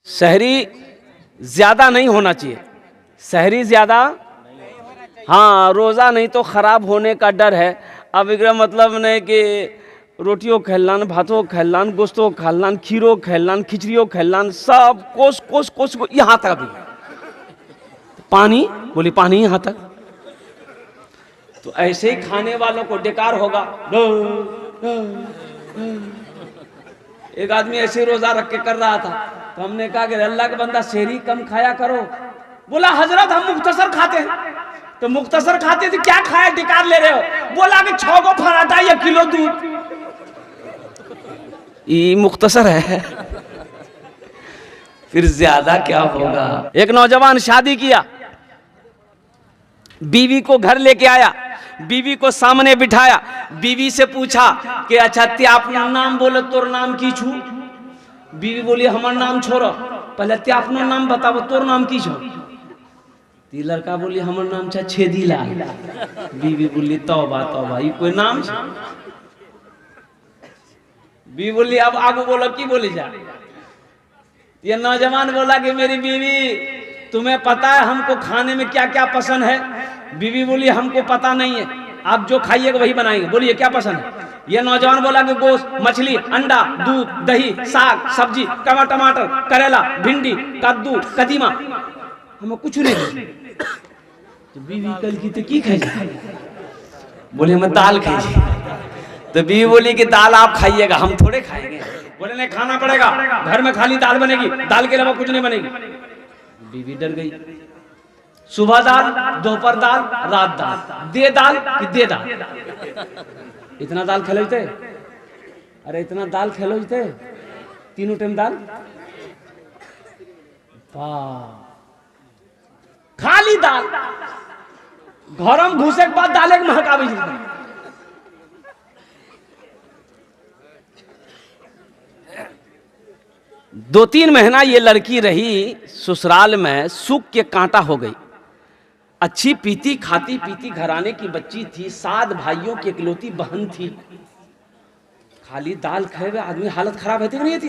शहरी ज्यादा नहीं होना चाहिए, शहरी ज्यादा, हाँ रोज़ा नहीं तो खराब होने का डर है। अब एकरा मतलब नहीं कि रोटियों खेलन, भातों खेलन, गोश्तों खेलन, खीरों खेलन, खिचड़ियों खेलन, सब कोस कोस कोस को यहाँ तक भी पानी, बोली पानी यहाँ तक। तो ऐसे ही खाने वालों को बेकार होगा। एक आदमी ऐसे रोजा रख के कर रहा था, तो हमने कहा कि अल्लाह का बंदा शहरी कम खाया करो। बोला हजरत हम मुख्तसर खाते हैं। तो मुख्तसर खाते थे, क्या खाया डिकार ले रहे हो? बोला कि 6 को पराठा या किलो दूध। ये मुख्तसर है, फिर ज्यादा क्या होगा। एक नौजवान शादी किया, बीवी को घर लेके आया, बीवी को सामने बिठाया, बीवी से पूछा कि अच्छा ते अपना नाम बोलो, तोर नाम की छू? बीवी बोली हमार नाम छोड़ो, पहले ते अपना नाम बताओ, तोर नाम की छो? ती लड़का बोली हमार नाम छा छेदीलाल। बीवी बोली तौबा तौबा, ये कोई नाम छा? बीवी बोली अब आगू बोलो की बोली जा। ये नौजवान बोला कि मेरी बीवी तुम्हें पता है हमको खाने में क्या क्या पसंद है? बीवी बोली हमको पता नहीं है, आप जो खाइएगा वही बनाएंगे। बोलिए क्या पसंद है? ये नौजवान बोला कि गोश्त, मछली, अंडा, दूध, दही, साग, सब्जी, टमाटर, करेला, भिंडी, कद्दू, कदीमा, हमें कुछ नहीं। तो बीवी कल की तो की खाई? बोले हम दाल खाई। तो बीवी बोली कि दाल आप खाइएगा, हम थोड़े खाएंगे। बोले नहीं खाना पड़ेगा, घर में खाली दाल बनेगी, दाल के अलावा कुछ नहीं बनेगी। बीवी डर गई। सुबह दाल, दोपहर दाल, रात दाल, दे दाल कि दे दाल। इतना दाल खेलोते? अरे इतना दाल खेलोते, तीनों टाइम दाल, खाली दाल। घर में घुसे के बाद दाल एक महकावी। 2-3 महीना ये लड़की रही ससुराल में, सुख के कांटा हो गई। अच्छी पीती खाती पीती घराने की बच्ची थी, 7 भाइयों की इकलौती बहन थी। खाली दाल खाए हुए आदमी हालत खराब रहती नहीं थी।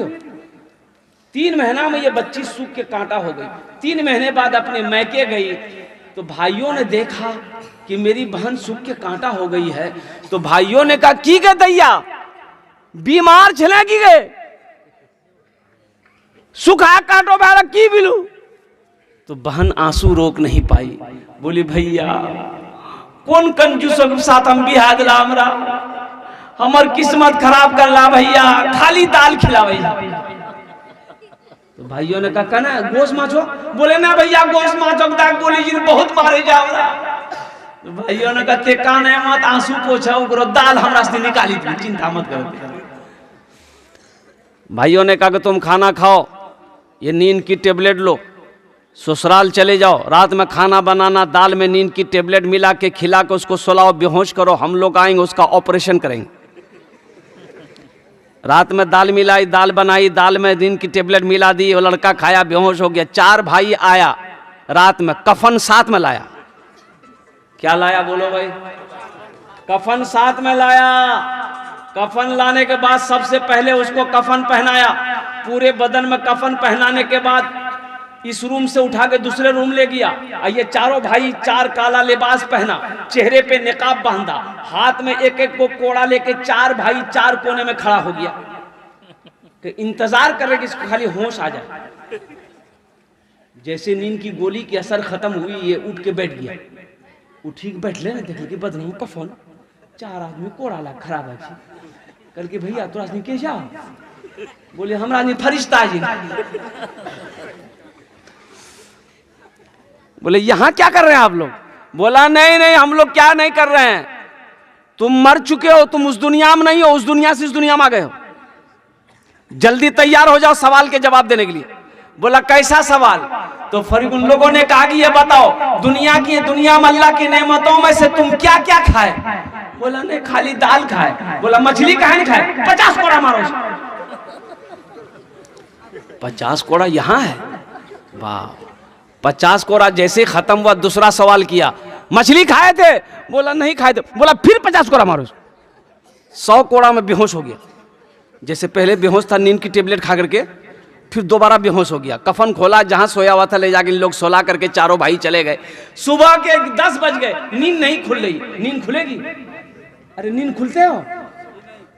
3 महीना में ये बच्ची सूख के कांटा हो गई। 3 महीने बाद अपने मैके गई, तो भाइयों ने देखा कि मेरी बहन सूख के कांटा हो गई है। तो भाइयों ने कहा की गए दैया बीमार चले की गए, सुखा कांटो बारा की बिलू। तो बहन आंसू रोक नहीं पाई, बोली भैया कौन कंजूसों के साथ हम बिहा दिला, हमरा हमार किस्मत खराब कर ला भैया, खाली दाल खिला भैया। तो भाइयों ने कहा ना गोश्त माछो? बोले ना भैया गोश्त माछो तक बोली जी बहुत मारे जाओ। तो भाइयों ने कहते कान है मत, आंसू पोछा करो, दाल हमरा से निकाली थी, चिंता मत करो। भाइयों ने कहा कि तुम खाना खाओ, ये नींद की टेबलेट लो, ससुराल चले जाओ, रात में खाना बनाना, दाल में नींद की टेबलेट मिला के खिला के उसको सुलाओ, बेहोश करो, हम लोग आएंगे उसका ऑपरेशन करेंगे। रात में दाल मिलाई, दाल बनाई, दाल में नींद की टेबलेट मिला दी, वो लड़का खाया, बेहोश हो गया। 4 भाई आया रात में, कफन साथ में लाया। क्या लाया बोलो भाई? कफन साथ में लाया। कफन लाने के बाद सबसे पहले उसको कफन पहनाया, पूरे बदन में कफन पहनाने के बाद इस रूम से उठा के दूसरे रूम ले गया। ये चारों भाई 4 काला लिबास पहना, चेहरे पे निकाब बांधा, हाथ में एक एक को कोड़ा लेके 4 भाई 4 कोने में खड़ा हो गया कि इंतजार कर रहे कि इसको खाली होश आ जाए। जैसे नींद की गोली की असर खत्म हुई, ये उठ के बैठ गया। उठी के बैठ ले ना, देख के बदन में कफन, 4 आदमी कोड़ा ला खराब है। कल के भैया तोरा से के जा? बोले हमरा नहीं फरिश्ता जी। बोले यहाँ क्या कर रहे हैं आप लोग? बोला नहीं नहीं हम लोग क्या नहीं कर रहे हैं, तुम मर चुके हो, तुम उस दुनिया में नहीं हो, उस दुनिया से इस दुनिया में आ गए हो, जल्दी तैयार हो जाओ सवाल के जवाब देने के लिए। बोला कैसा सवाल? तो फिर उन लोगों ने कहा कि ये बताओ दुनिया में अल्लाह की नेमतों में से तुम क्या क्या खाए? बोला नहीं खाली दाल खाए। बोला मछली काहे नहीं खाए? 50 कोड़ा मारो। 50 कोड़ा यहाँ है? वाह, 50 कोड़ा जैसे खत्म हुआ, दूसरा सवाल किया मछली खाए थे? बोला नहीं खाए थे। बोला फिर 50 कोड़ा मारो। 100 कोड़ा में बेहोश हो गया। जैसे पहले बेहोश था नींद की टेबलेट खा करके, फिर दोबारा बेहोश हो गया। कफन खोला, जहां सोया हुआ था ले जाके लोग सोला करके चारों भाई चले गए। सुबह के 10 बज गए, नींद नहीं खुल रही। नींद खुलेगी? अरे नींद खुलते हो,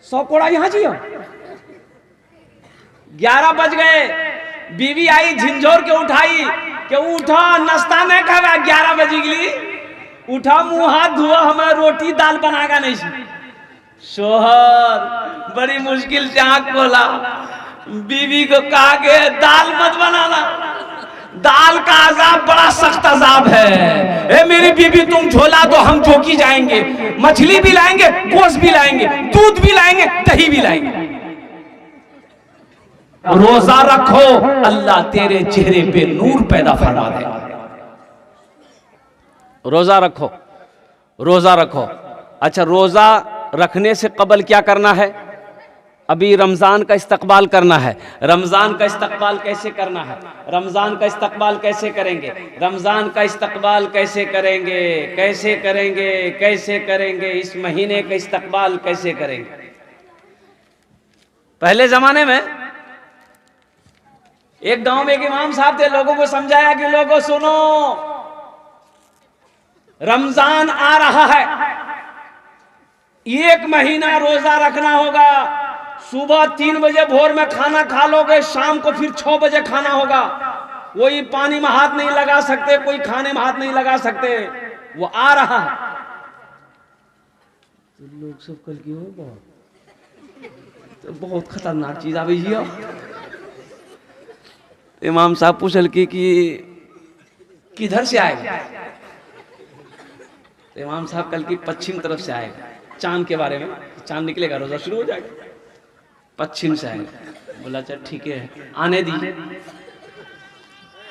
100 कोड़ा यहां जियो। 11 बज गए, बीवी आई झिंझोर के उठाई कि उठो नाश्ता नहीं खाएगा, 11 बजे के लिए उठा, मुंह हाथ धुआ, हमें रोटी दाल बनाएगा नहीं। शोहर बड़ी मुश्किल से आंख खोला, बीवी को कहा कि दाल मत बनाना, दाल का अजाब बड़ा सख्त अजाब है। ए मेरी बीवी तुम झोला दो, हम चौकी जाएंगे, मछली भी लाएंगे, गोश्त भी लाएंगे, दूध भी लाएंगे, दही भी लाएंगे। रोजा रखो, अल्लाह तेरे चेहरे पे नूर पैदा फरमा देगा। रोजा रखो, रोजा रखो। अच्छा, रोजा रखने से कबल क्या करना है? अभी रमजान का इस्तकबाल करना है। रमजान का इस्तकबाल कैसे करना है? रमजान का इस्तकबाल कैसे करेंगे? रमजान का इस्तकबाल कैसे करेंगे? कैसे करेंगे? कैसे करेंगे? इस महीने का इस्तकबाल कैसे करेंगे? पहले जमाने में एक गांव में एक इमाम साहब थे, लोगों को समझाया कि लोगों सुनो, रमजान आ रहा है, 1 महीना रोजा रखना होगा। सुबह 3 बजे भोर में खाना खा लोगे, शाम को फिर 6 बजे खाना होगा। कोई पानी में हाथ नहीं लगा सकते, कोई खाने में हाथ नहीं लगा सकते, वो आ रहा है। तो लोग सब कल की हो तो बहुत खतरनाक चीज आ गई है। इमाम साहब पूछल कि किधर से आएगा? तो इमाम साहब कल की पश्चिम तरफ से आएगा। चांद के बारे में, चांद निकलेगा रोजा शुरू हो जाएगा, पश्चिम से आएगा। बोला अच्छा ठीक है, आने दीजिए,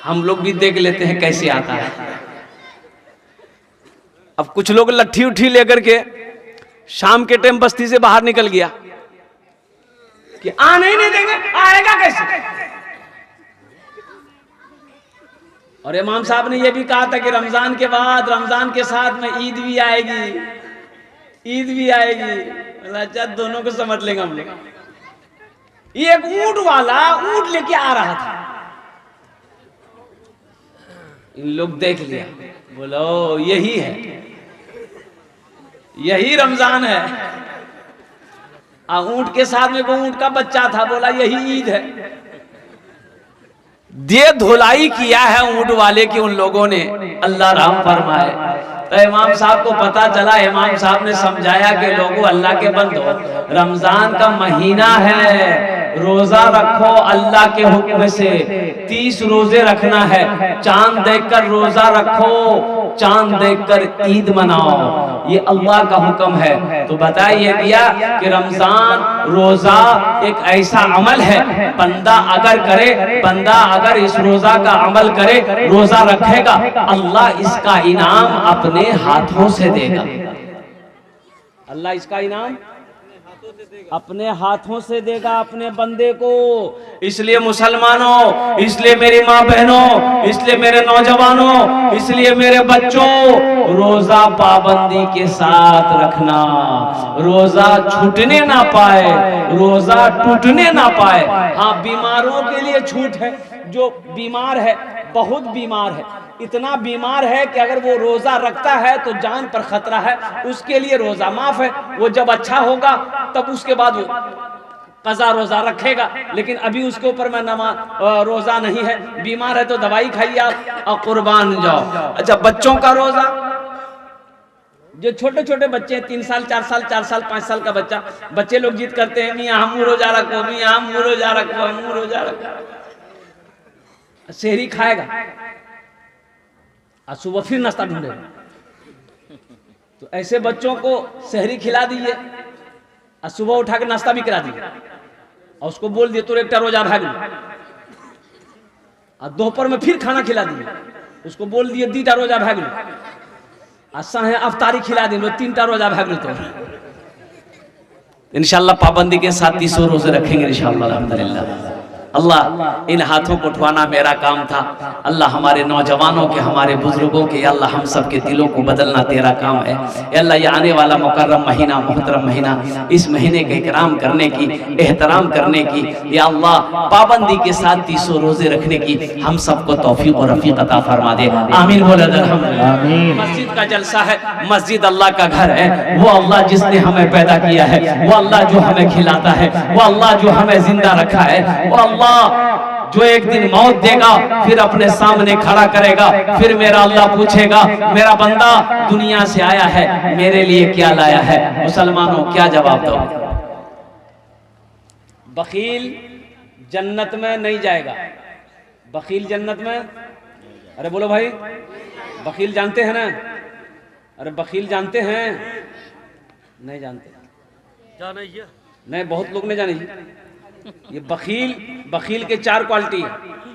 हम लोग भी देख लेते हैं कैसे आता है। अब कुछ लोग लट्ठी उठी लेकर के शाम के टाइम बस्ती से बाहर निकल गया कि आने ही नहीं देंगे, आएगा कैसे? और इमाम साहब ने यह भी कहा था कि रमजान के बाद, रमजान के साथ में ईद भी आएगी, ईद भी आएगी। अच्छा, दोनों को समझ लेंगे हम लोग। एक ऊंट वाला ऊंट लेके आ रहा था, इन लोग देख लिया, बोलो यही है, यही रमजान है। ऊंट के साथ में वो ऊंट का बच्चा था, बोला यही ईद है। दे धुलाई किया है ऊंट वाले की उन लोगों ने, अल्लाह राम फरमाए। तो इमाम साहब को पता चला, इमाम साहब ने समझाया कि लोगों अल्लाह के बंदो, रमजान का महीना है, रोजा रखो अल्लाह के हुक्म से, 30 रोजे रखना है। चांद देखकर रोजा रखो, चांद देखकर ईद मनाओ, ये अल्लाह का हुक्म है। तो बताइए दिया कि रमजान रोजा एक ऐसा अमल है, बंदा अगर करे, बंदा अगर इस रोजा का अमल करे, रोजा रखेगा, अल्लाह इसका इनाम अपने हाथों से देगा। अल्लाह इसका इनाम अपने हाथों से देगा अपने बंदे को। इसलिए मुसलमानों, इसलिए मेरी माँ बहनों, इसलिए मेरे नौजवानों, इसलिए मेरे बच्चों, रोजा पाबंदी के साथ रखना, रोजा छूटने ना पाए, रोजा टूटने ना पाए। हाँ, बीमारों के लिए छूट है, जो बीमार है, बहुत बीमार है, इतना बीमार है कि अगर वो रोजा रखता है तो जान पर खतरा है, उसके लिए रोजा माफ है। वो जब अच्छा होगा तब उसके बाद वो कज़ा रोजा रखेगा, लेकिन अभी उसके ऊपर में रोजा नहीं है, बीमार है तो दवाई खाइए आप और कुर्बान जाओ। अच्छा, बच्चों का रोजा, जो छोटे छोटे बच्चे, 3 साल 4 साल 4 साल 5 साल का बच्चा, बच्चे लोग जिद करते हैं मियां हम रोजा रखो, मियां हम रोजा रखो, हम रोजा रखो। सेहरी खाएगा और सुबह फिर नाश्ता ढूंढेगा। तो ऐसे बच्चों को सेहरी खिला दीजिए और सुबह उठा के नाश्ता भी करा दीजिए और उसको बोल दिए तो एक रोजा भाग और दोपहर में फिर खाना खिला दीजिए, उसको बोल दिए 2 रोजा भाग लो, है अफ्तारी खिला दी लो, 3 रोजा भाग लो। तो इंशाल्लाह पाबंदी के साथ 30 रोजे रखेंगे इंशाल्लाह, अल्हम्दुलिल्लाह। अल्लाह इन हाथों को उठवाना मेरा काम था। अल्लाह हमारे नौजवानों के, हमारे बुजुर्गों के, अल्लाह हम सब के दिलों को बदलना तेरा काम है। अल्लाह ये आने वाला मुकर्रम महीना, मोहतरम महीना, इस महीने का इकराम करने की, एहतराम करने की, या अल्लाह पाबंदी के साथ 300 रोजे रखने की हम सबको तौफीक और रफीक अता फरमा दे। आमीन बोले अल्हम्दुलिल्लाह। मस्जिद का जलसा है, मस्जिद अल्लाह का घर है। वो अल्लाह जिसने हमें पैदा किया है, वो अल्लाह जो हमें खिलाता है, वो अल्लाह जो हमें जिंदा रखा है, वो अल्लाह जो एक दिन मौत देगा, फिर अपने सामने खड़ा करेगा, फिर मेरा अल्लाह पूछेगा, मेरा बंदा दुनिया से आया है, मेरे लिए क्या लाया है? मुसलमानों क्या जवाब दो? बखील जन्नत में नहीं जाएगा। बखील जन्नत में, अरे बोलो भाई, बखील जानते हैं ना? अरे बखील जानते हैं? नहीं जानते? नहीं, बहुत लोग नहीं जाने। ये बखील के 4 क्वालिटी है।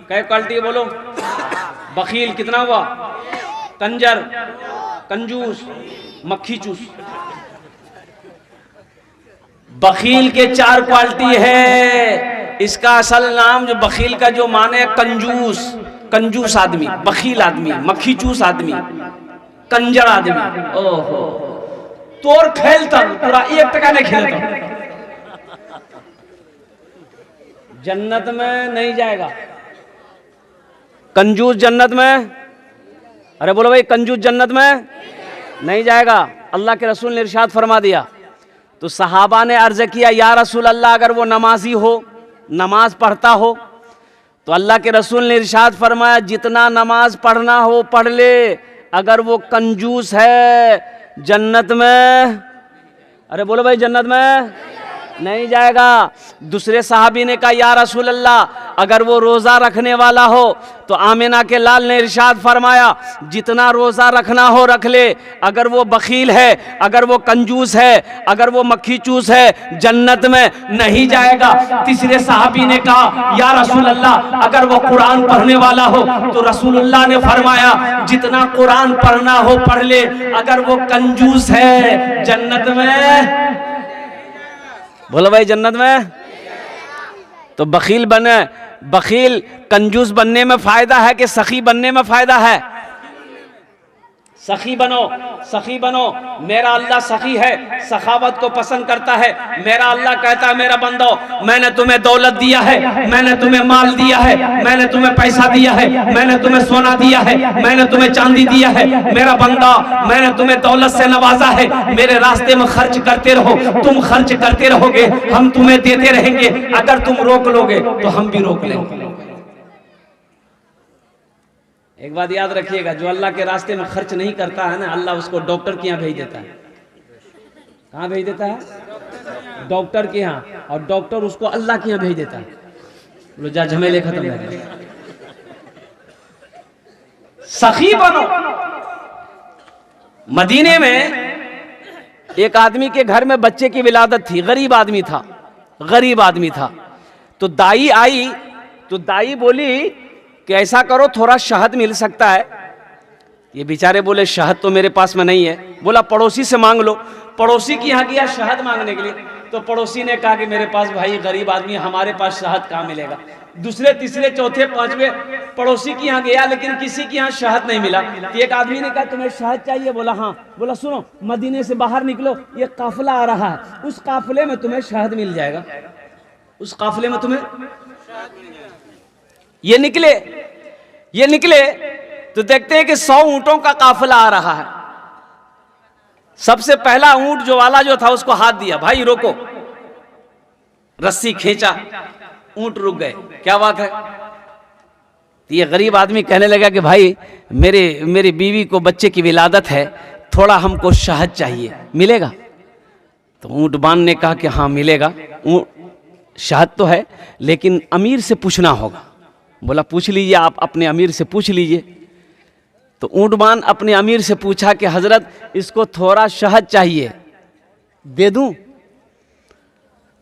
क्या क्वालिटी है बोलो? बखील कितना हुआ? कंजर, कंजूस, मक्खी चूस। बखील के 4 क्वालिटी है। इसका असल नाम जो बखील का जो माने कंजूस, कंजूस आदमी, बखील आदमी, मक्खी चूस आदमी, कंजर आदमी। ओहो, तोर खेलता पूरा 1 टका नहीं खेलता, जन्नत में नहीं जाएगा। कंजूस जन्नत में, अरे बोलो भाई, कंजूस जन्नत में नहीं जाएगा। अल्लाह के रसूल ने इरशाद फरमा दिया। तो सहाबा ने अर्ज किया, या रसूल अल्लाह, अगर वो नमाजी हो, नमाज पढ़ता हो, तो अल्लाह के रसूल ने इरशाद फरमाया, जितना नमाज पढ़ना हो पढ़ ले, अगर वो कंजूस है जन्नत में, अरे बोलो भाई, जन्नत में नहीं जाएगा। दूसरे सहाबी ने कहा, या रसूल अल्लाह, अगर वो रोज़ा रखने वाला हो, तो आमिना के लाल ने इरशाद फरमाया, जितना रोज़ा रखना हो रख ले, अगर वो बखील है, अगर वो कंजूस है, अगर वो मक्खी चूस है, जन्नत में नहीं जाएगा। तीसरे सहाबी ने कहा, या रसूल अल्लाह, अगर वो कुरान पढ़ने वाला हो, तो रसूलुल्लाह ने फरमाया, जितना कुरान पढ़ना हो पढ़ ले, अगर वो कंजूस है जन्नत में, बोलो भाई, जन्नत में। तो बखील बने, बखील कंजूस बनने में फायदा है कि सखी बनने में फायदा है? सखी बनो, सखी बनो। मेरा अल्लाह सखी है, सखावत को पसंद करता है। मेरा अल्लाह कहता है, मेरा बंदो, मैंने तुम्हें दौलत दिया है, मैंने तुम्हें माल दिया है, मैंने तुम्हें पैसा दिया है, मैंने तुम्हें सोना दिया है, मैंने तुम्हें चांदी दिया है। मेरा बंदा, मैंने तुम्हें दौलत से नवाजा है, मेरे रास्ते में खर्च करते रहो। तुम खर्च करते रहोगे, हम तुम्हें देते रहेंगे। अगर तुम रोक लोगे तो हम भी रोक लेंगे। एक बात याद रखिएगा, जो अल्लाह के रास्ते में खर्च नहीं करता है ना, अल्लाह उसको डॉक्टर के यहाँ भेज देता है। कहाँ भेज देता है? डॉक्टर के यहाँ। और डॉक्टर उसको अल्लाह के यहाँ भेज देता है। बोलो जा, झमेले खत्म हो गए। सखी बनो। मदीने में एक आदमी के घर में बच्चे की विलादत थी। गरीब आदमी था, गरीब आदमी था। तो दाई आई, तो दाई बोली कि ऐसा करो, थोड़ा शहद मिल सकता है? ये बेचारे बोले, शहद तो मेरे पास में नहीं है। बोला, पड़ोसी से मांग लो। पड़ोसी के यहाँ गया शहद मांगने के लिए, तो पड़ोसी ने कहा कि मेरे पास भाई गरीब आदमी, हमारे पास शहद कहाँ मिलेगा। दूसरे, तीसरे, चौथे, पांचवें पड़ोसी के यहाँ गया, लेकिन किसी के यहाँ शहद नहीं मिला। तो एक आदमी ने कहा, तुम्हें शहद चाहिए? बोला हाँ। बोला, सुनो, मदीने से बाहर निकलो, ये काफिला आ रहा है, उस काफिले में तुम्हें शहद मिल जाएगा। उस काफिले में तुम्हें ये निकले तो देखते हैं कि 100 ऊंटों का काफिला आ रहा है। सबसे पहला ऊंट जो वाला जो था, उसको हाथ दिया, भाई रोको। रस्सी खींचा, ऊंट रुक गए। क्या बात है? तो ये गरीब आदमी कहने लगा कि भाई, मेरी बीवी को बच्चे की विलादत है, थोड़ा हमको शहद चाहिए, मिलेगा? तो ऊंट बान ने कहा कि हाँ मिलेगा, शहद तो है, लेकिन अमीर से पूछना होगा। बोला, पूछ लीजिए, आप अपने अमीर से पूछ लीजिए। तो ऊंटबान अपने अमीर से पूछा कि हजरत, इसको थोड़ा शहद चाहिए, दे दूं?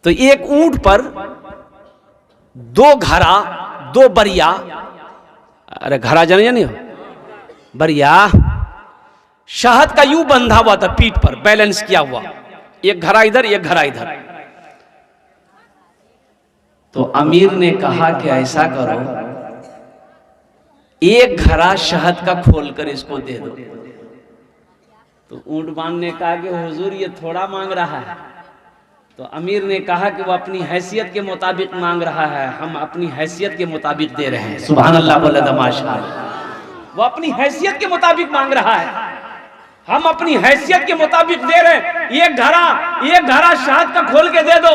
तो एक ऊंट पर 2 घड़ा, 2 बरिया, अरे घड़ा जाने नहीं हो, बरिया शहद का यूं बंधा हुआ था, पीठ पर बैलेंस किया हुआ, एक घड़ा इधर, एक घड़ा इधर। तो अमीर ने कहा कि ऐसा करो, एक घड़ा शहद का खोलकर इसको दे दो। तो ऊंटवान ने कहा कि हुजूर ये थोड़ा मांग रहा है। तो अमीर ने कहा कि वो अपनी हैसियत के मुताबिक मांग रहा है, हम अपनी हैसियत के मुताबिक दे रहे हैं। सुभान अल्लाह बोला माशाअल्लाह। वो अपनी हैसियत के मुताबिक मांग रहा है, हम अपनी हैसियत के मुताबिक दे रहे हैं। एक घड़ा शहद का खोल के दे दो।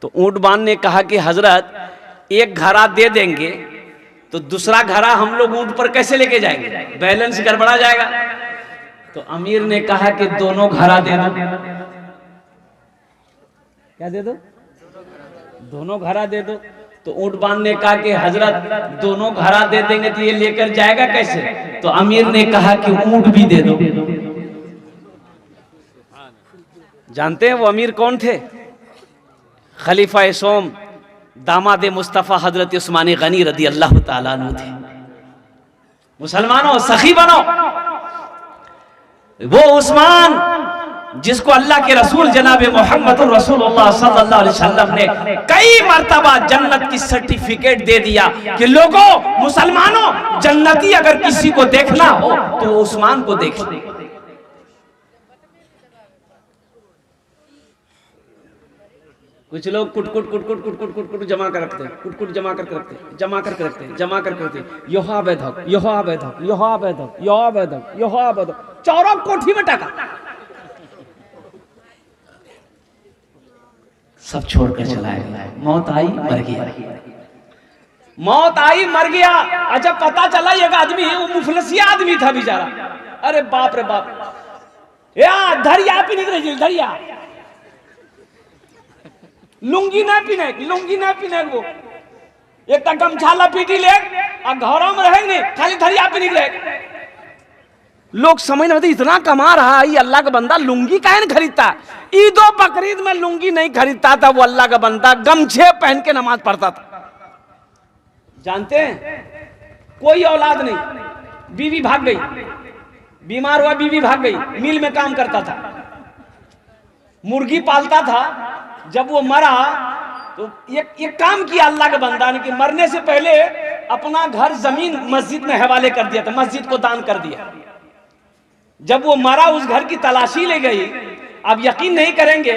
तो ऊंटवान ने कहा कि हजरत एक घड़ा दे देंगे तो दूसरा घड़ा हम लोग ऊंट पर कैसे लेके जाएंगे, बैलेंस गड़बड़ा जाएगा। तो अमीर ने कहा कि दोनों घड़ा दे दो। क्या दे दो? दोनों घड़ा दे दो। तो ऊंटवान ने कहा कि हजरत दोनों घड़ा दे देंगे तो ये लेकर जाएगा कैसे? तो अमीर ने कहा कि ऊंट भी दे दो। जानते हैं वो अमीर कौन थे? खलीफा सोम दामाद मुस्तफ़ा हजरत उस्मान गनी रदी अल्लाह ताला अन्हु थे। मुसलमानों सखी बनो। वो उस्मान जिसको अल्लाह के रसूल जनाब मोहम्मद रसूलुल्लाह सल्लल्लाहु अलैहि वसल्लम ने कई मर्तबा जन्नत की सर्टिफिकेट दे दिया कि लोगों मुसलमानों जन्नती अगर किसी को देखना हो तो उस्मान को देख। कुछ लोग कुट जमा कर रखते हैं, कुट जमा करके रखते हैं, जमा करके रखते हैं, जमा करके रखते हैं। यहा बैधक, यहा बैधक, यहा बैधक, यहा बैधक, यहा बैधक, चौरों कोठी में टाका सब छोड़कर चला गया। मौत आई मर गया, मौत आई मर गया। अच्छा पता चला एक आदमी वो मुफलसिया आदमी था बेचारा। अरे बाप रे बाप, या धरिया पी निकले, धरिया लुंगी ना पीने, लुंगी ना पीने वो एक तक गमछा लपेटी ले और घरों में रहेंगे खाली धरिया पी निकले। लोग समझ नहीं, इतना कमा रहा है ये अल्लाह का बंदा लुंगी काहे नहीं खरीदता? ईदो बकरीद में लुंगी नहीं खरीदता था वो अल्लाह का बंदा, गमछे पहन के नमाज पढ़ता था। जानते हैं कोई औलाद नहीं, बीवी भाग गई, बीमार हुआ बीवी भाग गई, मिल में काम करता था, मुर्गी पालता था। जब वो मरा तो एक काम किया अल्लाह के बंदा ने कि मरने से पहले अपना घर जमीन मस्जिद में हवाले कर दिया था, मस्जिद को दान कर दिया। जब वो मरा उस घर की तलाशी ले गई। अब यकीन नहीं करेंगे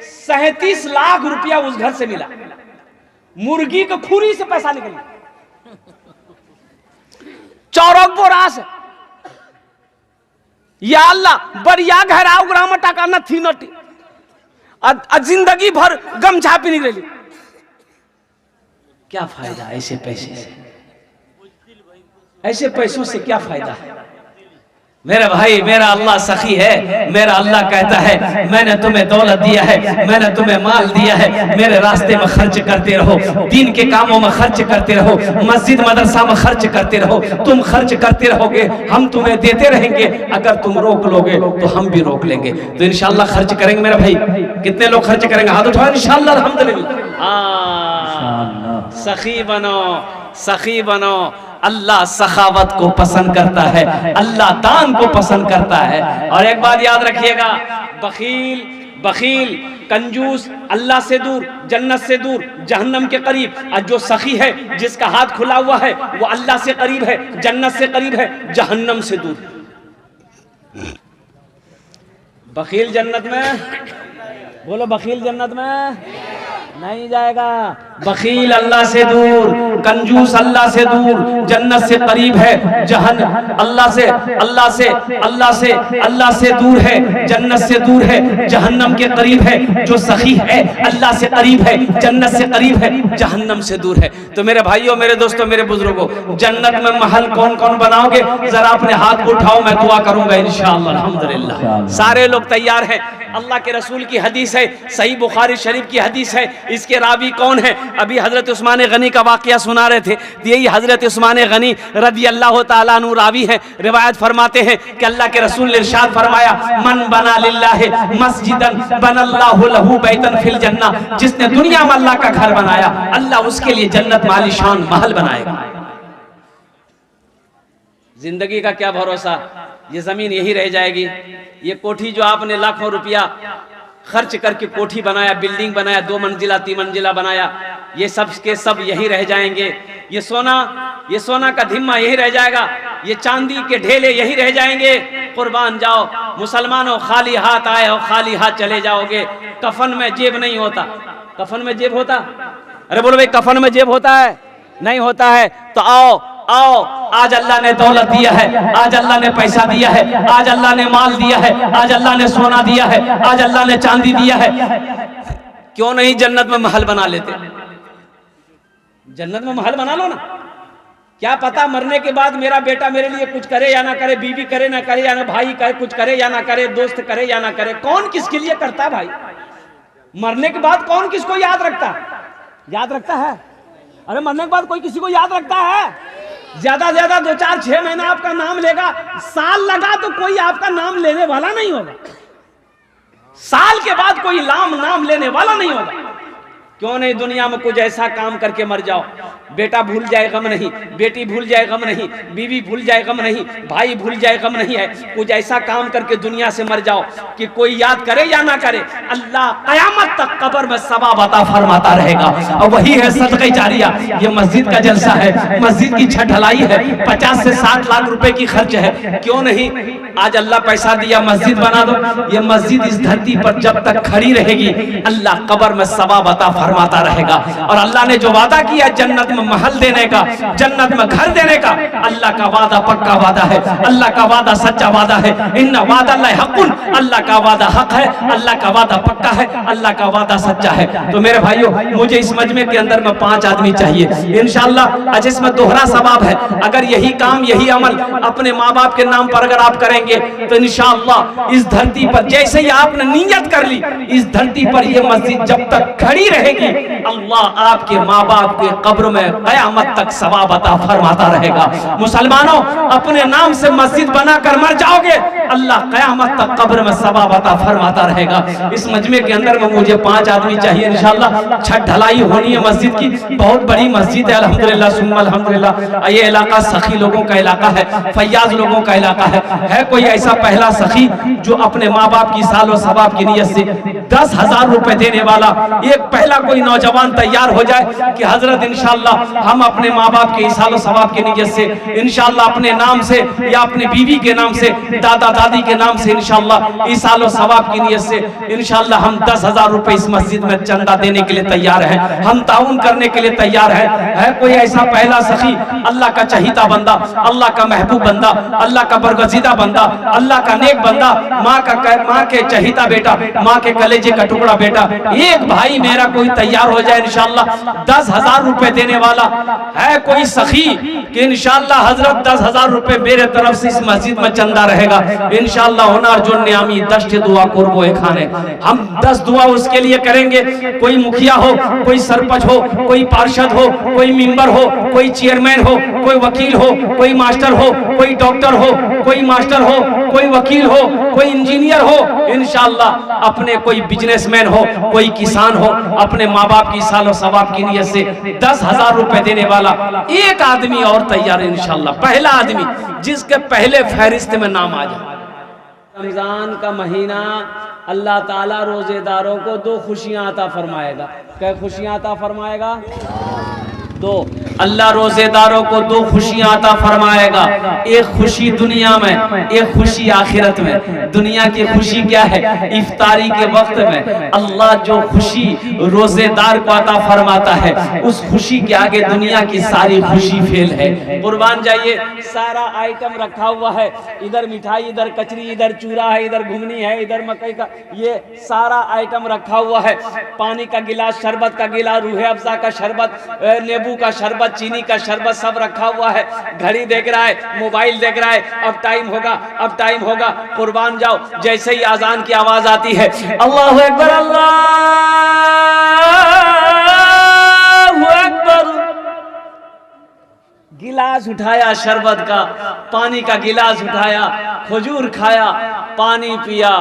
37 लाख रुपया उस घर से मिला, मुर्गी को खुरी से पैसा निकली, चौरक बोरा से। या अल्लाह बढ़िया घर आओ ग्राम टाका न थी नटी जिंदगी भर गम झापी निकली। क्या फायदा ऐसे पैसे से? ऐसे पैसों से क्या फायदा है? मेरे भाई मेरा अल्लाह सखी है। मेरा अल्लाह कहता है मैंने तुम्हें दौलत दिया है, मैंने तुम्हें माल दिया है, मेरे रास्ते में खर्च करते रहो, दीन के कामों में खर्च करते रहो, मस्जिद मदरसा में खर्च करते रहो। तुम खर्च करते रहोगे हम तुम्हें देते रहेंगे, अगर तुम रोक लोगे तो हम भी रोक लेंगे। तो इंशाल्लाह खर्च करेंगे मेरा भाई। कितने लोग खर्च करेंगे? हाथ उठाओ इंशाल्लाह अल्हम्दुलिल्लाह। सखी बनो, सखी बनो। अल्लाह सखावत को पसंद करता है, अल्लाह दान को पसंद करता है। और एक बात याद रखिएगा, बखील बखील कंजूस अल्लाह से दूर, जन्नत से दूर, जहन्नम के करीब। और जो सखी है जिसका हाथ खुला हुआ है वो अल्लाह से करीब है, जन्नत से करीब है, जहन्नम से दूर। बखील जन्नत में, बोलो बखील जन्नत में नहीं जाएगा। बखील अल्लाह से दूर, कंजूस अल्लाह से दूर, जन्नत से करीब है, जहन्नम अल्लाह से अल्लाह से अल्लाह से अल्लाह से दूर है, जन्नत से दूर है, जहन्नम के करीब है। जो सखी है अल्लाह से करीब है, जन्नत से करीब है, जहन्नम से दूर है। तो मेरे भाइयों, मेरे दोस्तों, मेरे बुजुर्गों, जन्नत में महल कौन कौन बनाओगे? जरा अपने हाथ को उठाओ, मैं दुआ करूंगा इंशाअल्लाह अल्हम्दुलिल्लाह। सारे लोग तैयार हैं। अल्लाह के रसूल की हदीस है, सही बुखारी शरीफ की हदीस है। इसके रावी कौन है? अभी हजरत उस्मान गनी का वाकया सुना रहे थे। यही हजरत उस्मान गनी रदी अल्लाह ताला अन्हु रावी हैं। रिवायत फरमाते हैं कि अल्लाह के रसूल ने इरशाद फरमाया, मन बना लिल्लाहि मस्जिदन बनल्लाहु लहू बैतन फिल जन्ना। जिसने दुनिया में अल्लाह का घर बनाया, अल्लाह उसके लिए जन्नत में आलीशान महल बनाएगा। जिंदगी का क्या भरोसा, ये जमीन यही रह जाएगी। ये कोठी जो आपने लाखों रुपया खर्च करके कोठी बनाया, बिल्डिंग बनाया, 2 मंजिला 3 मंजिला बनाया, ये सब के सब यही रह जाएंगे। ये सोना का धिम्मा यही रह जाएगा, ये चांदी के ढेले यही रह जाएंगे। कुर्बान जाओ मुसलमानों, खाली हाथ आए हो खाली हाथ चले जाओगे। कफन में जेब नहीं होता। कफन में जेब होता? अरे बोलो भाई, कफन में जेब होता है? नहीं होता है। तो आओ, आज अल्लाह ने दौलत दिया है, आज अल्लाह ने पैसा दिया है, आज अल्लाह ने माल दिया है, आज अल्लाह ने सोना दिया है, आज अल्लाह ने चांदी दिया है, क्यों नहीं जन्नत में महल बना लेते? जन्नत में महल बना लो ना। क्या पता मरने के बाद मेरा बेटा मेरे लिए कुछ करे या ना करे, बीवी करे ना करे या ना, भाई करे कुछ करे या ना करे, दोस्त करे या ना करे, कौन किसके लिए करता है भाई? मरने के बाद कौन किसको याद रखता? याद रखता है? अरे मरने के बाद कोई किसी को याद रखता है? ज्यादा से ज्यादा 2-4-6 महीना आपका नाम लेगा, साल लगा तो कोई आपका नाम लेने वाला नहीं होगा। साल के बाद कोई नाम लेने वाला नहीं होगा। क्यों नहीं दुनिया में कुछ ऐसा काम करके मर जाओ, बेटा भूल जाए गम नहीं, बेटी भूल जाए गम नहीं, बीवी भूल जाए गम नहीं, भाई भूल जाए गम नहीं है। कुछ ऐसा काम करके दुनिया से मर जाओ कि कोई याद करे या ना करे, अल्लाह कयामत तक कब्र में सवाब अता फरमाता रहेगा। और वही है सदक़े जारिया। ये मस्जिद का जलसा है, मस्जिद की छत ढलाई है, 50 से 60 लाख रुपए की खर्च है। क्यों नहीं आज अल्लाह पैसा दिया, मस्जिद बना दो। ये मस्जिद इस धरती पर जब तक खड़ी रहेगी, अल्लाह कब्र में सवाब अता फरमाता रहेगा। और अल्लाह ने जो वादा किया जन्नत में महल देने का, जन्नत में घर देने का, अल्लाह का वादा पक्का वादा है, अल्लाह का वादा सच्चा वादा है। इन्ना वादा अल्लाह हक़ुन, अल्लाह का वादा हक है, अल्लाह का वादा पक्का है, अल्लाह का वादा सच्चा है। तो मेरे भाइयों, मुझे इस मजमे के अंदर में 5 आदमी चाहिए इंशाअल्लाह। आज इसमें दोहरा सवाब है। अगर यही काम यही अमल अपने माँ बाप के नाम पर अगर आप करेंगे तो इंशाअल्लाह इस धरती पर जैसे ही आपने नियत कर ली, इस धरती पर यह मस्जिद जब तक खड़ी रहेगी, अल्लाह आपके माँ बाप के कब्र में कयामत तक सवाब अता फरमाता रहेगा। मुसलमानों, अपने नाम से मस्जिद बनाकर मर जाओगे, अल्लाह कयामत तक कब्र में सवाब अता फरमाता रहेगा। इस मजमे के अंदर में मुझे 5 आदमी चाहिए इंशाअल्लाह। छत ढलाई होनी है मस्जिद की, बहुत बड़ी मस्जिद है अल्हम्दुलिल्लाह सुम्मा अल्हम्दुलिल्लाह। ये इलाका सखी लोगों का इलाका है, फैयाज लोगों का इलाका है कोई ऐसा पहला सखी जो अपने माँ बाप की सालो सवाब की नियत से 10,000 रुपए देने वाला एक पहला कोई नौजवान तैयार हो जाए कि हजरत इंशाअल्लाह हम अपने माँ बाप के सालो सवाब की नियत से इंशाअल्लाह अपने नाम से या अपने बीवी के नाम से, दादा दादी के नाम से इंशाअल्लाह इस सालो सवाब की नियत से इंशाअल्लाह हम 10,000 रुपए इस मस्जिद में चंदा देने के लिए तैयार हैं, हम ताउन करने के लिए तैयार है कोई ऐसा पहला सखी, अल्लाह का चहीता बंदा, अल्लाह का महबूब बंदा, अल्लाह का बरगजीदा बंदा, अल्लाह का नेक बंदा, माँ के चहीता बेटा, माँ के कलेजे का टुकड़ा बेटा, एक भाई मेरा कोई तैयार हो जाए इंशाअल्लाह 10,000 रुपए देने वाला है कोई सखी कि इंशाअल्लाह हजरत 10,000 रुपए मेरे तरफ से इस मस्जिद में चंदा रहेगा इंशाअल्लाह। होनार जो नियामी 10 दुआ करबो खाने, हम 10 दुआ उसके लिए करेंगे। कोई मुखिया हो, कोई सरपंच हो, कोई पार्षद हो, कोई मेंबर हो, कोई चेयरमैन हो, कोई वकील हो, कोई मास्टर हो, कोई डॉक्टर हो, कोई मास्टर हो, कोई वकील हो, कोई इंजीनियर हो, इंशाअल्लाह अपने कोई बिजनेसमैन हो, कोई किसान हो, अपने माँ बाप की सालो सवाब की नियत से 10,000 रुपए देने वाला एक आदमी और तैयार है इंशाअल्लाह। पहला आदमी जिसके पहले फहरिस्त में नाम आ जाए। रमजान का महीना अल्लाह ताला रोजेदारों को 2 खुशियां अता फरमाएगा। क्या खुशियां अता फरमाएगा? 2। अल्लाह रोजेदारों को 2 खुशियां अता फरमाएगा, एक खुशी दुनिया में, एक खुशी आखिरत में। दुनिया की खुशी क्या है? इफ्तारी के वक्त में अल्लाह जो खुशी रोजेदार को अता फरमाता है, उस खुशी के आगे दुनिया की सारी खुशी फेल है। कुर्बान जाइए, सारा आइटम रखा हुआ है, इधर मिठाई, इधर कचरी, इधर चूरा है, इधर घुगनी है, इधर मकई का, ये सारा आइटम रखा हुआ है। पानी का गिलास, शरबत का गिलास, रूहे अफ़ज़ा का शरबत, नींबू का शरबत, चीनी का शरबत सब रखा हुआ है। घड़ी देख रहा है, मोबाइल देख रहा है, अब टाइम होगा, अब टाइम होगा। कुर्बान जाओ, जैसे ही आजान की आवाज आती है, अल्लाहु अकबर, अल्लाहु अकबर, गिलास उठाया शरबत का, पानी का गिलास उठाया, खजूर खाया, पानी पिया,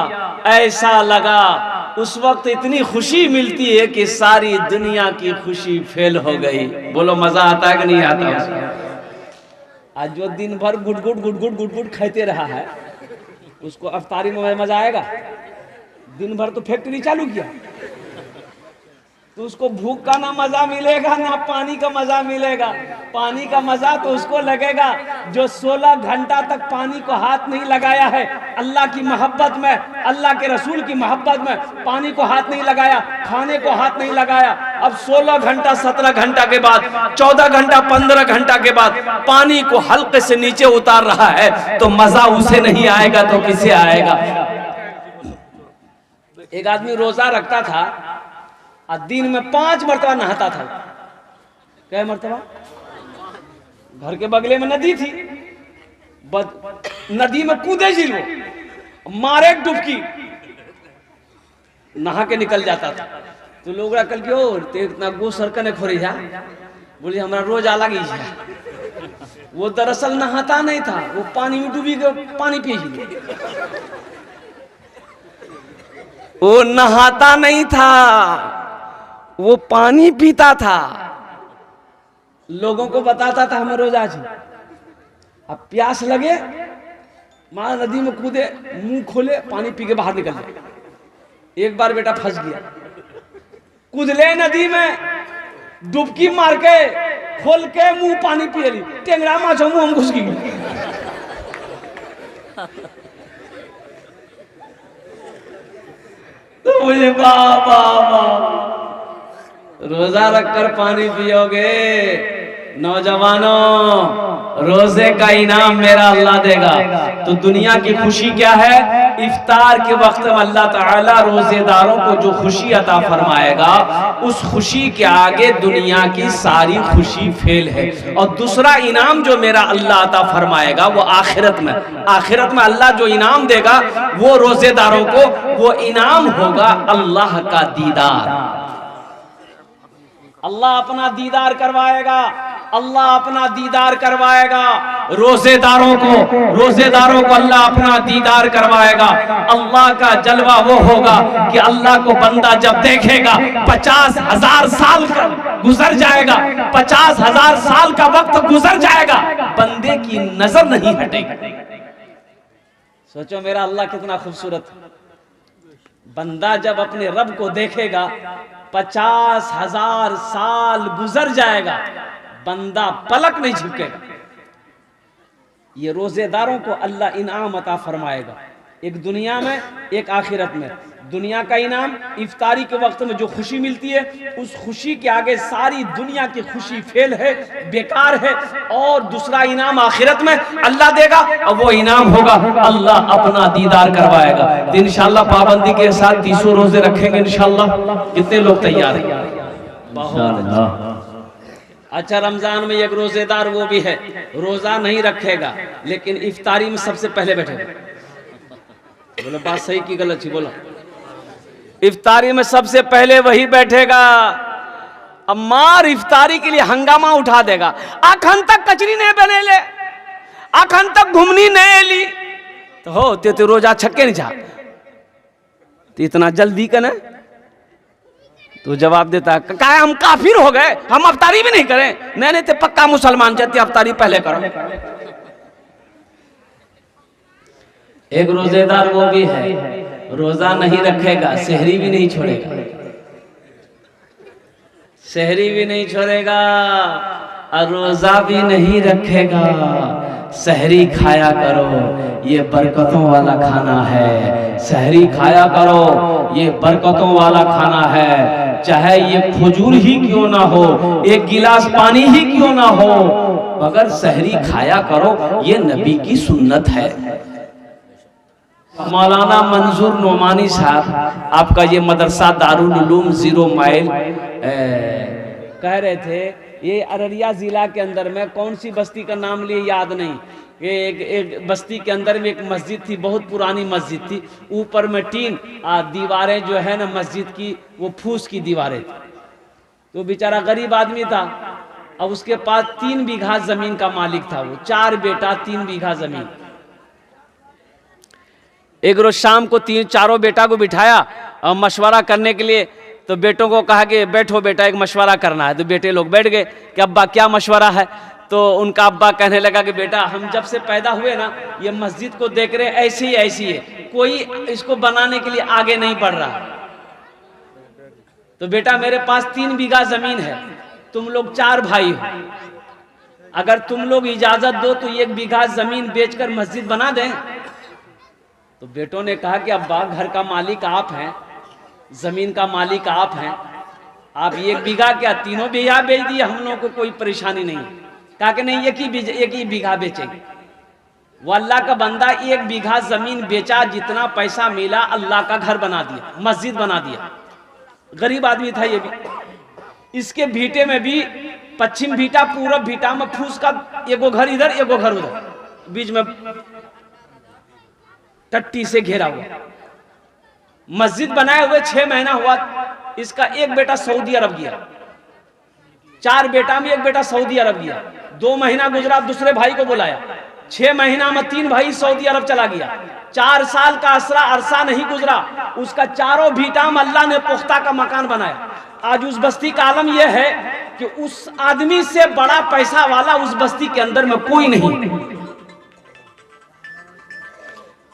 ऐसा लगा उस वक्त इतनी खुशी मिलती है कि सारी दुनिया की खुशी फेल हो गई। बोलो मजा आता है कि नहीं आता? आज जो दिन भर गुट गुट खाते रहा है, उसको अफ्तारी में मजा आएगा? दिन भर तो फैक्ट्री चालू किया, तो उसको भूख का ना मजा मिलेगा ना पानी का मजा मिलेगा। पानी का मजा तो उसको लगेगा जो 16 घंटा तक पानी को हाथ नहीं लगाया है, अल्लाह की मोहब्बत में, अल्लाह के रसूल की मोहब्बत में पानी को हाथ नहीं लगाया, खाने को हाथ नहीं लगाया। अब 16 घंटा 17 घंटा के बाद 14 घंटा 15 घंटा के बाद पानी को हल्के से नीचे उतार रहा है, तो मजा उसे नहीं आएगा तो किसे आएगा। एक आदमी रोजा रखता था और दिन में 5 मरतबा नहाता था। क्या मरतबा? घर के बगले में नदी थी, नदी में कूदे जी लो, मारे डुबकी, नहा के निकल जाता था। तो लोग कल क्यों इतना गो सरकने खोरी जा, बोले हमारा रोज अलग ही है। वो दरअसल नहाता नहीं था, वो पानी में डूबी के पानी पी ही, वो नहाता नहीं था, वो पानी पीता था। लोगों को बताता था हमें रोजा जी। अब प्यास लगे मां नदी में कूदे, मुंह खोले, पानी पी के बाहर निकल जाए। एक बार बेटा फंस गया, कूदले नदी में, डुबकी मार के खोल के मुंह पानी पिए ली, टेंगरा माछो मुंह हम घुस गई। तो मुझे बाबा रोजा रखकर पानी पियोगे, नौजवानों रोजे का इनाम मेरा अल्लाह देगा। तो दुनिया की खुशी क्या है? इफ्तार के वक्त में अल्लाह ताला रोजेदारों को जो खुशी अता फरमाएगा, उस खुशी के आगे दुनिया की सारी खुशी फेल है। और दूसरा इनाम जो मेरा अल्लाह अता फरमाएगा वो आखिरत में, आखिरत में अल्लाह जो इनाम देगा वो रोजेदारों को, वो इनाम होगा अल्लाह का दीदार। अल्लाह अपना दीदार करवाएगा, अल्लाह अपना दीदार करवाएगा रोजेदारों को अल्लाह अपना दीदार करवाएगा। अल्लाह का जलवा वो होगा कि अल्लाह को बंदा जब देखेगा 50,000 साल का गुजर जाएगा, 50,000 साल का वक्त गुजर जाएगा, बंदे की नजर नहीं हटेगी। सोचो मेरा अल्लाह कितना खूबसूरत। बंदा जब अपने रब को देखेगा 50,000 साल गुजर जाएगा, बंदा पलक नहीं झुकेगा। ये रोजेदारों को अल्लाह इनाम अता फरमाएगा, एक दुनिया में एक आखिरत में। दुनिया का इनाम इफ्तारी के वक्त में जो खुशी मिलती है, उस खुशी के आगे सारी दुनिया की खुशी फेल है, बेकार है। और दूसरा इनाम आखिरत में अल्लाह देगा, और वो इनाम होगा अल्लाह अपना दीदार करवाएगा। तो इंशाअल्लाह पाबंदी के साथ 300 रोजे रखेंगे इंशाअल्लाह। कितने लोग तैयार हैं? अच्छा, रमजान में एक रोजेदार वो भी है, रोजा नहीं रखेगा लेकिन इफ्तारी में सबसे पहले बैठेगा। बोलो बात सही की गलत थी? बोलो। इफ्तारी में सबसे पहले वही बैठेगा। अब मार इफ्तारी के लिए हंगामा उठा देगा, आखन तक कचरी नहीं बने ले, आखन तक घुमनी नहीं ली, तो हो ते रोजा छक्के नहीं जा, तो इतना जल्दी कने? तो जवाब देता है क्या हम काफिर हो गए, हम अफ्तारी भी नहीं करें? नहीं तो पक्का मुसलमान चाहते अफ्तारी पहले करो। एक रोजेदार वो भी है, रोजा नहीं रखेगा, सहरी भी नहीं छोड़ेगा, सहरी भी नहीं छोड़ेगा और रोजा भी नहीं रखेगा। सहरी खाया करो, ये बरकतों वाला खाना है। सहरी खाया करो, ये बरकतों वाला खाना है। चाहे ये खजूर ही क्यों ना हो, एक गिलास पानी ही क्यों ना हो, मगर सहरी खाया करो, ये नबी की सुन्नत है। मौलाना मंजूर नोमानी साहब, आपका ये मदरसा दारुल उलूम 0 माइल कह रहे थे, ये अररिया जिला के अंदर में कौन सी बस्ती का नाम लिए याद नहीं, ये एक बस्ती के अंदर में एक मस्जिद थी, बहुत पुरानी मस्जिद थी, ऊपर में टीन, दीवारें जो है ना मस्जिद की वो फूस की दीवारें थी। तो बेचारा गरीब आदमी था, अब उसके पास 3 बीघा जमीन का मालिक था, वो 4 बेटा 3 बीघा जमीन। एक रोज शाम को 4 बेटा को बिठाया और मशवरा करने के लिए, तो बेटों को कहा कि बैठो बेटा एक मशवरा करना है। तो बेटे लोग बैठ गए कि अब्बा क्या मशवरा है? तो उनका अब्बा कहने लगा कि बेटा हम जब से पैदा हुए ना ये मस्जिद को देख रहे ऐसी है, कोई इसको बनाने के लिए आगे नहीं बढ़ रहा। तो बेटा मेरे पास 3 बीघा जमीन है, तुम लोग 4 भाई हो, अगर तुम लोग इजाजत दो तो 1 बीघा जमीन बेचकर मस्जिद बना दें। तो बेटों ने कहा कि अब्बा घर का मालिक आप हैं, जमीन का मालिक आप हैं, आप 1 बीघा क्या 3 बीघा बेच दिए, हम लोगों को कोई परेशानी नहीं। कहा कि नहीं एक ही बीघा बेचेंगे। वो अल्लाह का बंदा 1 बीघा जमीन बेचा, जितना पैसा मिला अल्लाह का घर बना दिया, मस्जिद बना दिया। गरीब आदमी था ये भी। इसके भीटे में भी पश्चिम भीटा पूरब भीटा में फूस का एगो घर इधर एगो घर उधर, बीच में टट्टी से घेरा हुआ मस्जिद बनाए हुए 6 महीना हुआ। इसका एक बेटा सऊदी अरब गया, 4 बेटा में 1 बेटा सऊदी अरब गया। 2 महीना गुजरा, दूसरे भाई को बुलाया, 6 महीना में 3 भाई सऊदी अरब चला गया। 4 साल का अरसा नहीं गुजरा, उसका चारों भीटा में अल्लाह ने पुख्ता का मकान बनाया। आज उस बस्ती का आलम यह है कि उस आदमी से बड़ा पैसा वाला उस बस्ती के अंदर में कोई नहीं।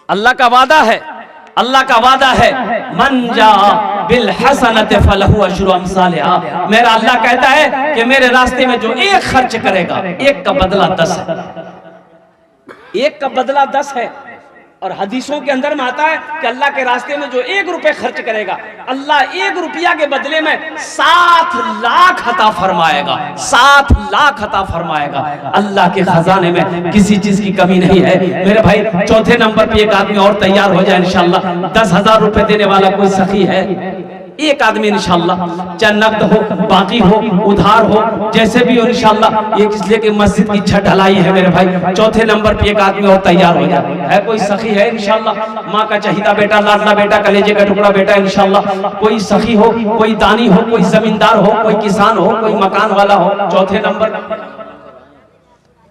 अल्लाह का वादा है, अल्लाह का वादा है, मन जा बिल हसनत फलहु अशरु अमसालिहा। मेरा अल्लाह कहता है कि मेरे रास्ते में जो 1 खर्च करेगा, 1 का बदला 10 है, 1 का बदला 10 है। और हदीसों के अंदर में आता है कि अल्लाह के रास्ते में जो 1 रुपए खर्च करेगा, अल्लाह 1 रुपया के बदले में 7 लाख अता फरमाएगा, 7 लाख अता फरमाएगा। अल्लाह के खजाने में किसी चीज की कमी नहीं है। मेरे भाई 4थे नंबर पे एक आदमी और तैयार हो जाए इंशाल्लाह। 10,000 रुपए देने वाला कोई सखी है? एक आदमी इंशाल्लाह, चाहे नकद हो, बाकी हो, उधार हो, जैसे भी हो इंशाल्लाह। ये इसलिए कि मस्जिद की छत ढलाई है मेरे भाई। 4थे नंबर पे एक आदमी और तैयार हो जाए। है कोई सखी है इंशाल्लाह? माँ का चहीदा बेटा, लाडला बेटा, कलेजे का टुकड़ा बेटा इंशाल्लाह। कोई सखी हो, कोई दानी हो, कोई जमींदार हो, कोई किसान हो, कोई मकान वाला हो, 4थे नंबर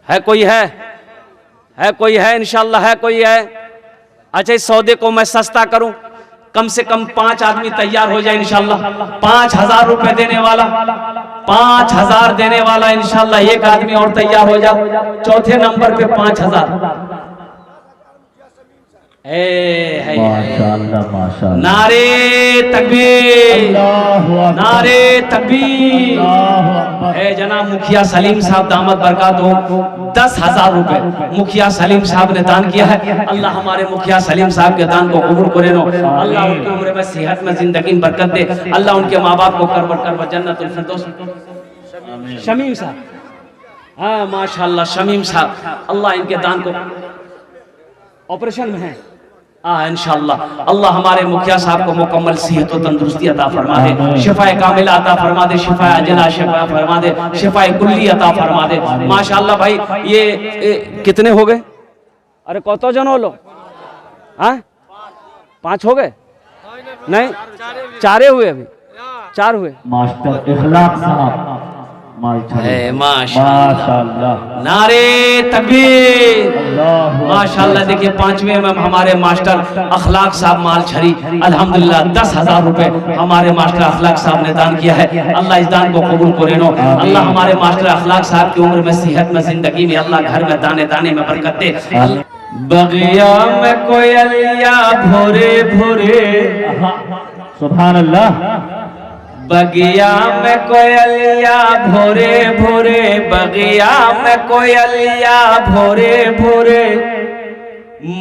है? कोई है कोई है इंशाल्लाह? है कोई है? अच्छा, इस सौदे को मैं सस्ता करूं, कम से कम 5 आदमी तैयार हो जाए इंशाल्लाह। 5,000 रुपए देने वाला, 5,000 देने वाला इंशाल्लाह। एक आदमी और तैयार हो जाओ। 4थे नंबर पे 5,000। माशाअल्लाह, नारे तकबीर, नारे तकबीर। जनाब मुखिया सलीम साहब दामद बरकातहू 10,000 रुपए मुखिया सलीम साहब ने दान किया है। अल्लाह हमारे मुखिया सलीम साहब के दान को कबूल करे नो। अल्लाह उनकी उम्र में, सेहत में, जिंदगी में बरकत दे। अल्लाह उनके माँ बाप को कर जन्नतुल फिरदौस। शमीम साहब, हाँ माशाअल्लाह शमीम साहब, अल्लाह इनके दान को, ऑपरेशन में है इंशाअल्लाह। अल्लाह हमारे मुखिया साहब को मुकम्मल सेहत और तंदुरुस्ती अता फरमा दे, शिफाए कामिला अता फरमा दे, शिफाए अजला शिफा फरमा दे, शिफाए कुल्ली अता फरमा दे। माशाअल्लाह भाई ये कितने हो गए? अरे कतो जन हो लो? हाँ 5 हो गए? नहीं 4 हुए, अभी 4 हुए। मास्टर इखलाक साहब माशाअल्लाह, नारे तकबीर, माशाअल्लाह। देखिए 5वें में हमारे मास्टर अखलाक साहब मालछरी, अल्हम्दुलिल्लाह 10,000 रुपए हमारे मास्टर अखलाक साहब ने दान किया है। अल्लाह इस दान को कबूल करे नो। अल्लाह हमारे मास्टर अखलाक साहब की उम्र में, सेहत में, जिंदगी में अल्लाह घर में दाने दाने में बरकत दे। बगिया में कोयलिया भोरे भोरे, सुभान अल्लाह। बगिया में कोयलिया भोरे भोरे, बगिया में कोयलिया भोरे भोरे,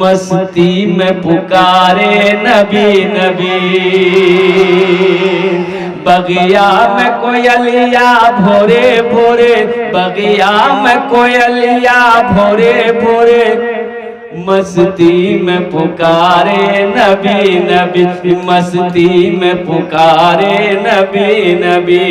मस्ती में पुकारे नबी नबी। बगिया में कोयलिया भोरे भोरे, बगिया में कोयलिया भोरे भोरे, मस्ती में पुकारे नबी नबी, मस्ती में पुकारे नबी नबी।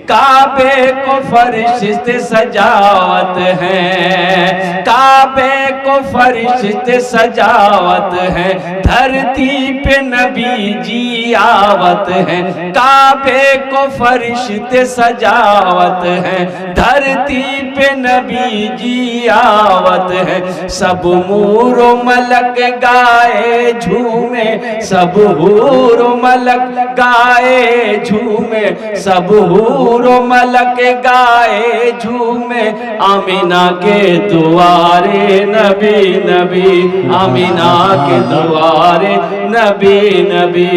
काबे को फरिश्ते सजावत है, काबे को फरिश्ते सजावत है, धरती पे नबी जी आवत है। काबे को फरिश्ते सजावत है, धरती पे नबी जी आवत है। सब मूर मलक गाए झूमे, सब हूर मलक गाए झूमे, सब हूर हूरो मलक गाए झूमे आमीना के दुआरे नबी नबी आमीना के दुआरे नबी नबी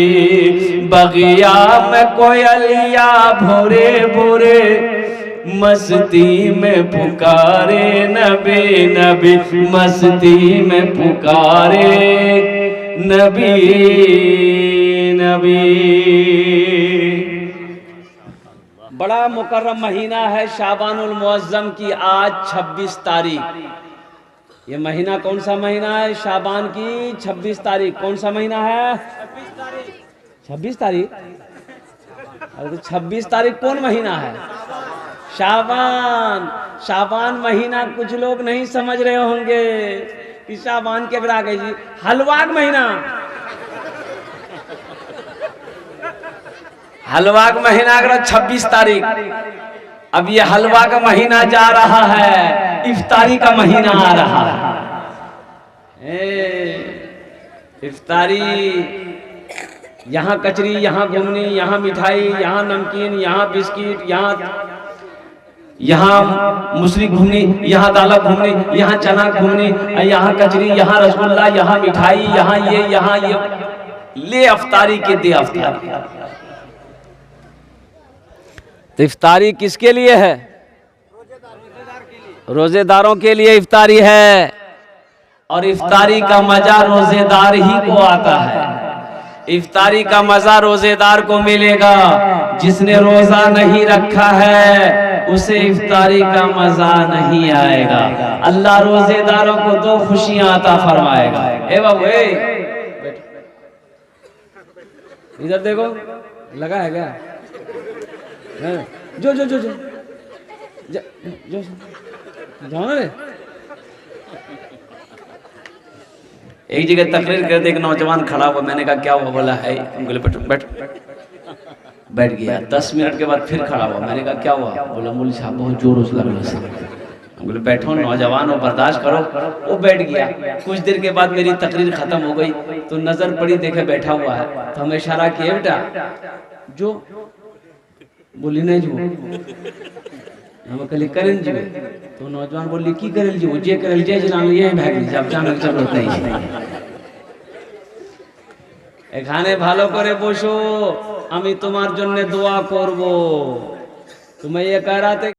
बगिया में कोयलिया भोरे भोरे मस्ती में पुकारे नबी नबी मस्ती में पुकारे नबी नबी। बड़ा मुकर्रम महीना है शाबानुल मुअज्जम की आज 26 तारीख। ये महीना कौन सा महीना है? शाबान की 26 तारीख। कौन सा महीना है? 26 तारीख। अरे तो 26 तारीख कौन महीना है? शाबान। शाबान महीना कुछ लोग नहीं समझ रहे होंगे कि शाबान के आ गई जी, हलवा का महीना। हलवा का महीना अगर 26 तारीख। अब ये हलवा का महीना जा रहा है, इफ्तारी का महीना आ रहा है। इफ्तारी, यहाँ कचरी, यहाँ घुगनी, यहाँ मिठाई, यहाँ नमकीन, यहाँ बिस्किट, यहाँ मुसरी घुगनी, यहाँ दाल घुगनी, यहाँ चना घुगनी, यहाँ कचरी, यहाँ रसगुल्ला, यहाँ मिठाई, यहाँ ये ले इफ्तारी के दे इफ्तारी। तो इफ्तारी किसके लिए है? रोजेदारों के लिए इफ्तारी है। और इफ्तारी का मजा रोजेदार ही को आता है। इफ्तारी का मजा रोजेदार को मिलेगा। जिसने रोजा नहीं रखा है उसे इफ्तारी का मजा नहीं आएगा। अल्लाह रोजेदारों को 2 खुशियां अता फरमाएगा। ए बाबू इधर देखो, लगा है क्या? जो जो जो जो जो जाओ ना रे। एक जगह तकरीर कर दे, एक नौजवान खड़ा हुआ। मैंने कहा क्या हुआ? बोला है, बोले बैठ। बैठ गया। 10 मिनट के बाद फिर खड़ा हुआ। मैंने कहा क्या हुआ? बोला मौलवी साहब बहुत जोर उस लग रहा है। बोले बैठो, नौजवान हो, बर्दाश्त करो। वो बैठ गया। कुछ देर के बाद मेरी तकरीर खत्म हो गई तो नजर पड़ी, देखे बैठा हुआ है तो हमें इशारा किया, बेटा जो। बोली नहीं जो हम कहली करें जी। तो नौजवान बोली की करें जी? जे करें जे जान ये भाग ली अब जाने की जरूरत नहीं। এখানে ভালো করে বসো, আমি তোমার জন্য দোয়া করব। তুমি ये कह रहा थे